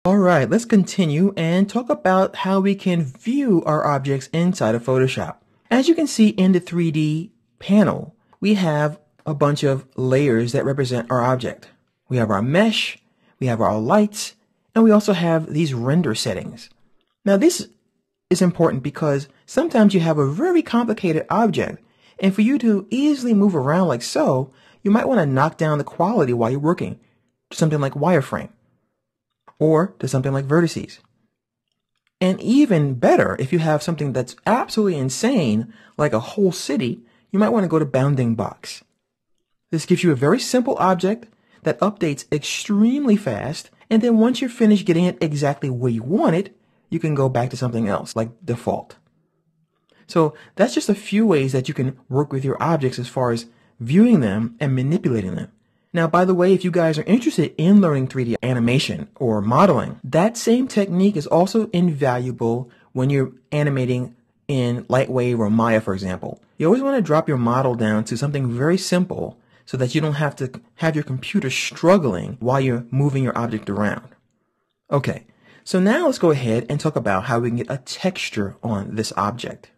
All right, let's continue and talk about how we can view our objects inside of Photoshop. As you can see in the 3D panel, we have a bunch of layers that represent our object. We have our mesh, we have our lights, and we also have these render settings. Now this is important because sometimes you have a very complicated object, and for you to easily move around like so, you might want to knock down the quality while you're working to something like wireframe or to something like vertices. And even better, if you have something that's absolutely insane, like a whole city, you might want to go to bounding box. This gives you a very simple object that updates extremely fast, and then once you're finished getting it exactly where you want it, you can go back to something else, like default. So that's just a few ways that you can work with your objects as far as viewing them and manipulating them. Now, by the way, if you guys are interested in learning 3D animation or modeling, that same technique is also invaluable when you're animating in Lightwave or Maya, for example. You always want to drop your model down to something very simple so that you don't have to have your computer struggling while you're moving your object around. Okay, so now let's go ahead and talk about how we can get a texture on this object.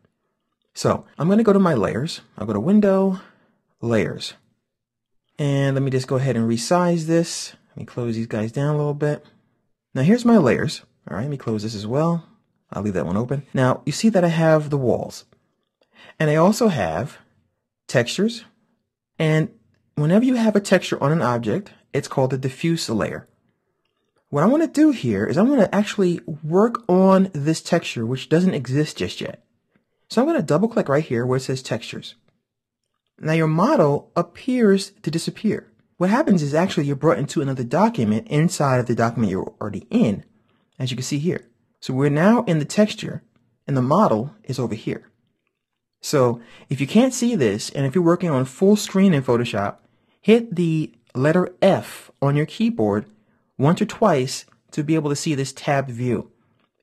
So I'm going to go to my layers. I'll go to Window, Layers. And let me just go ahead and resize this. Let me close these guys down a little bit. Now here's my layers. All right, let me close this as well. I'll leave that one open. Now you see that I have the walls. And I also have textures. And whenever you have a texture on an object, it's called the diffuse layer. What I want to do here is I'm going to actually work on this texture, which doesn't exist just yet. So I'm going to double click right here where it says textures. Now your model appears to disappear. What happens is actually you're brought into another document inside of the document you're already in, as you can see here. So we're now in the texture and the model is over here. So if you can't see this, and if you're working on full screen in Photoshop, hit the letter F on your keyboard once or twice to be able to see this tab view.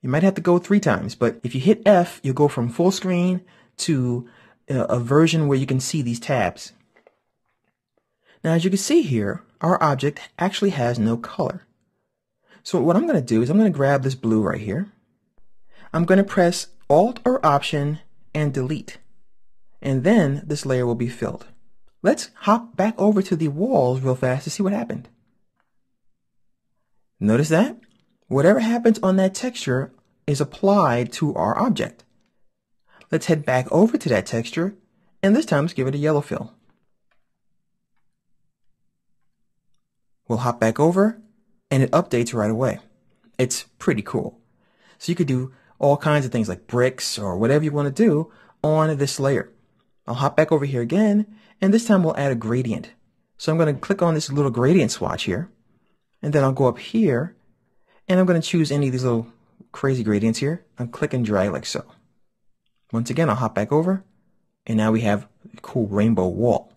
You might have to go 3 times, but if you hit F, you'll go from full screen to a version where you can see these tabs. Now, as you can see here, our object actually has no color. So what I'm going to do is I'm going to grab this blue right here. I'm going to press Alt or Option and delete. And then this layer will be filled. Let's hop back over to the walls real fast to see what happened. Notice that? Whatever happens on that texture is applied to our object. Let's head back over to that texture, and this time let's give it a yellow fill. We'll hop back over, and it updates right away. It's pretty cool. So you could do all kinds of things like bricks or whatever you want to do on this layer. I'll hop back over here again, and this time we'll add a gradient. So I'm going to click on this little gradient swatch here, and then I'll go up here, and I'm going to choose any of these little crazy gradients here, and click and drag like so. Once again, I'll hop back over, and now we have a cool rainbow wall.